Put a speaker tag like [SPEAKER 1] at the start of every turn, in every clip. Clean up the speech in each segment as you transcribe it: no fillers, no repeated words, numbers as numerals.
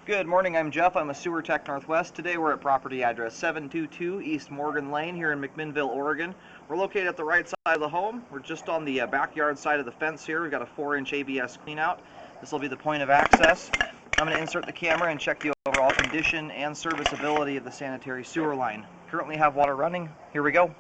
[SPEAKER 1] Good morning, I'm Jeff. I'm a Sewer Tech Northwest. Today we're at property address 722 East Morgan Lane here in McMinnville, Oregon. We're located at the right side of the home. We're just on the backyard side of the fence here. We've got a 4-inch ABS cleanout. This will be the point of access. I'm going to insert the camera and check the overall condition and serviceability of the sanitary sewer line. Currently have water running. Here we go.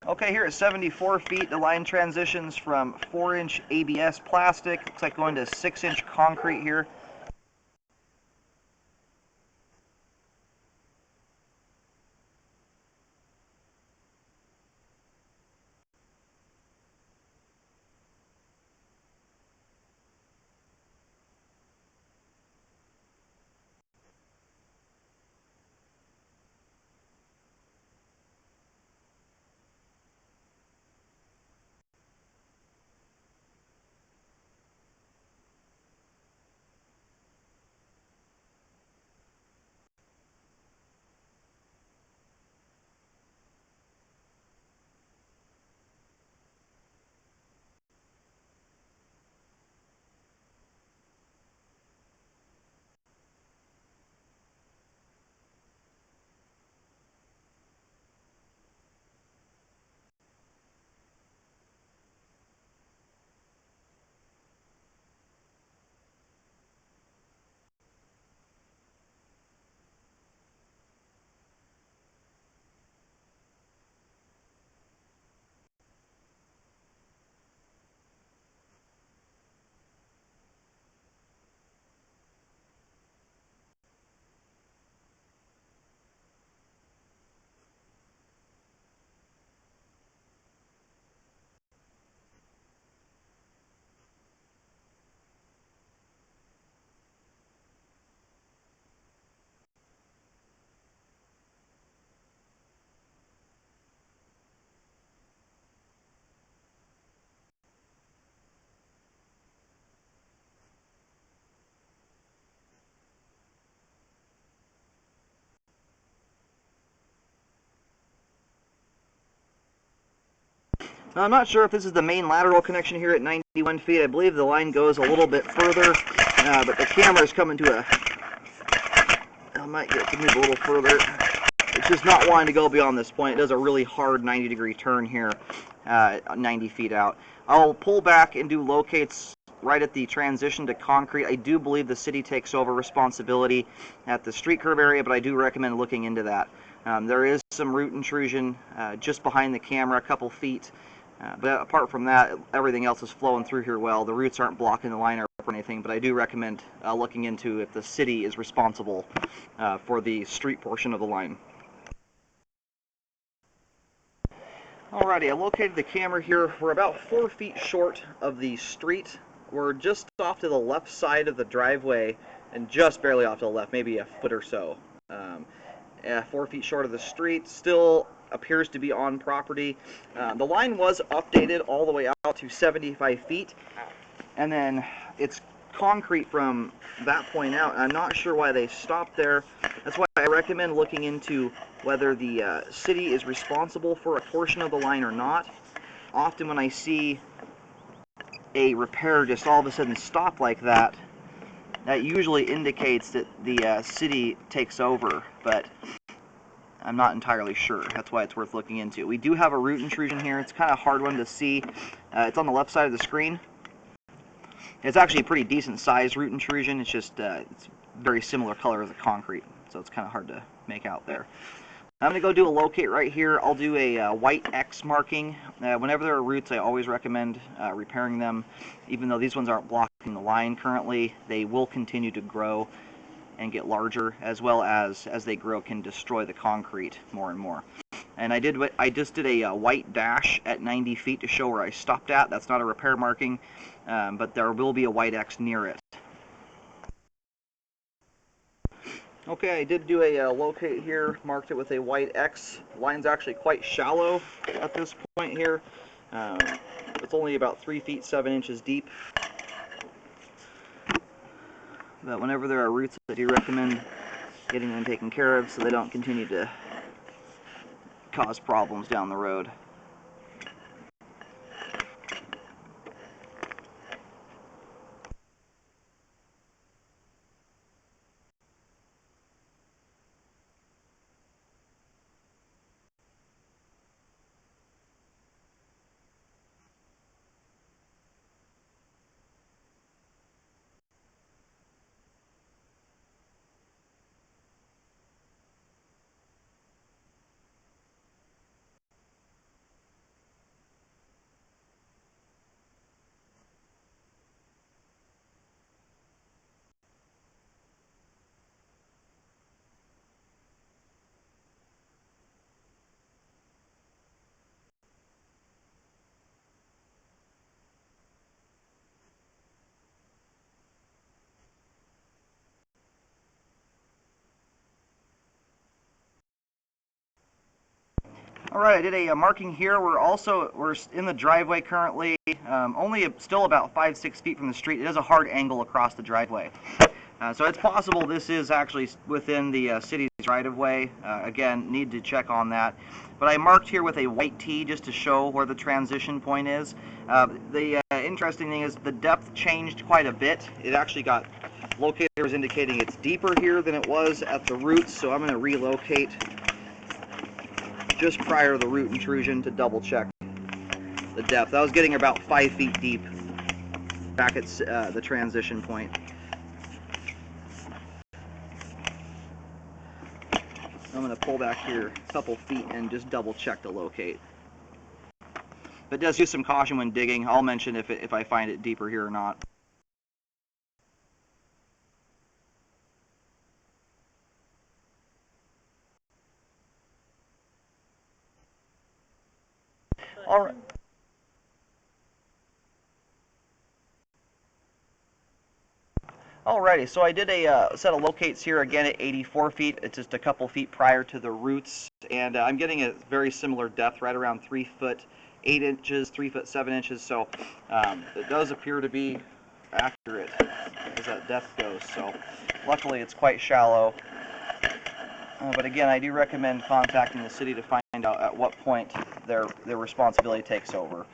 [SPEAKER 1] Okay, here at 74 feet, the line transitions from 4-inch ABS plastic, looks like going to 6-inch concrete here. Now, I'm not sure if this is the main lateral connection here at 91 feet. I believe the line goes a little bit further, but the camera is coming to a... I might get it to move a little further. It's just not wanting to go beyond this point. It does a really hard 90-degree turn here, 90 feet out. I'll pull back and do locates right at the transition to concrete. I do believe the city takes over responsibility at the street curb area, but I do recommend looking into that. There is some root intrusion just behind the camera, a couple feet. But apart from that, everything else is flowing through here well. The roots aren't blocking the line or anything, but I do recommend looking into if the city is responsible for the street portion of the line. Alrighty, I located the camera here. We're about 4 feet short of the street. We're just off to the left side of the driveway and just barely off to the left, maybe a foot or so. 4 feet short of the street, still appears to be on property. The line was updated all the way out to 75 feet, and then it's concrete from that point out. I'm not sure why they stopped there. That's why I recommend looking into whether the city is responsible for a portion of the line or not. Often when I see a repair just all of a sudden stop like that, that usually indicates that the city takes over, but I'm not entirely sure. That's why it's worth looking into. We do have a root intrusion here. It's kind of a hard one to see. It's on the left side of the screen. It's actually a pretty decent sized root intrusion. It's just it's very similar color as the concrete, so it's kind of hard to make out there. I'm going to go do a locate right here. I'll do a white X marking. Whenever there are roots, I always recommend repairing them. Even though these ones aren't blocking the line currently, they will continue to grow and get larger, as well as they grow can destroy the concrete more and more. And I just did a white dash at 90 feet to show where I stopped at. That's not a repair marking, but there will be a white X near it. Okay, I did do a locate here, marked it with a white X. The line's actually quite shallow at this point here. It's only about 3 feet 7 inches deep. But whenever there are roots, I do recommend getting them taken care of so they don't continue to cause problems down the road. Alright, I did a marking here. We're in the driveway currently, still about 5-6 feet from the street. It is a hard angle across the driveway. So it's possible this is actually within the city's right-of-way. Again, need to check on that. But I marked here with a white T just to show where the transition point is. The interesting thing is the depth changed quite a bit. It actually got locators indicating it's deeper here than it was at the roots, so I'm going to relocate just prior to the root intrusion to double check the depth. I was getting about 5 feet deep back at the transition point. I'm going to pull back here a couple feet and just double check the locate. But does use some caution when digging. I'll mention if I find it deeper here or not. All right. Alrighty, so I did a set of locates here again at 84 feet. It's just a couple feet prior to the roots, and I'm getting a very similar depth, right around 3 foot 8 inches, 3 foot 7 inches. So it does appear to be accurate as that depth goes. So luckily, it's quite shallow. But again, I do recommend contacting the city to find out at what point their responsibility takes over.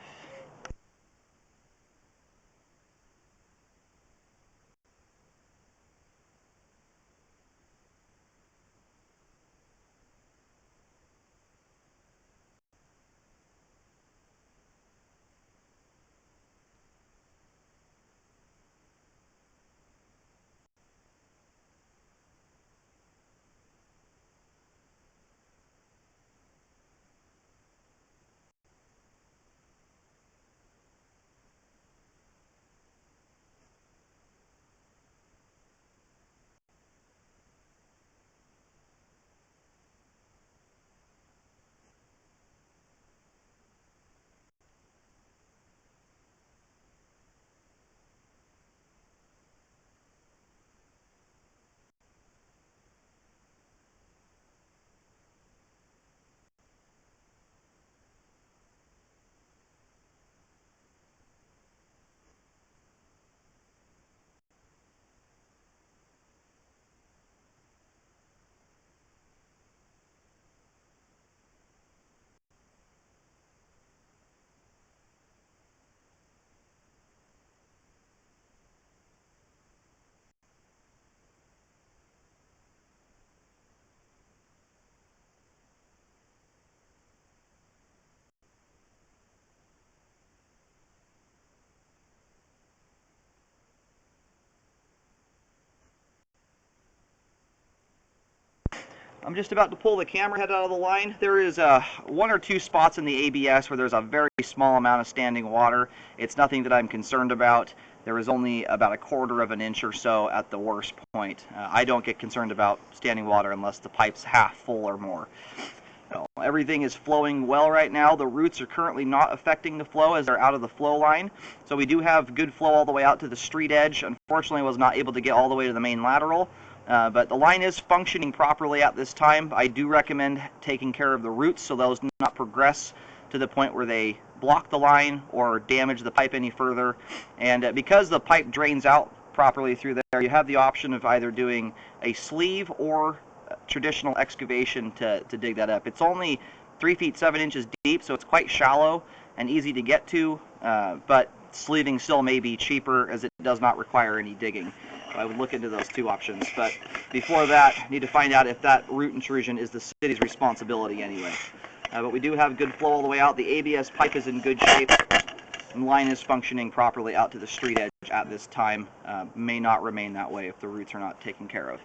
[SPEAKER 1] I'm just about to pull the camera head out of the line. There is one or two spots in the ABS where there's a very small amount of standing water. It's nothing that I'm concerned about. There is only about 1/4 of an inch or so at the worst point. I don't get concerned about standing water unless the pipe's half full or more. So, everything is flowing well right now. The roots are currently not affecting the flow as they're out of the flow line. So we do have good flow all the way out to the street edge. Unfortunately, I was not able to get all the way to the main lateral. But the line is functioning properly at this time. I do recommend taking care of the roots so those do not progress to the point where they block the line or damage the pipe any further. And because the pipe drains out properly through there, you have the option of either doing a sleeve or traditional excavation to dig that up. It's only 3 feet 7 inches deep, so it's quite shallow and easy to get to, but sleeving still may be cheaper as it does not require any digging. I would look into those two options, but before that, I need to find out if that root intrusion is the city's responsibility anyway. But we do have good flow all the way out. The ABS pipe is in good shape, and the line is functioning properly out to the street edge at this time. May not remain that way if the roots are not taken care of.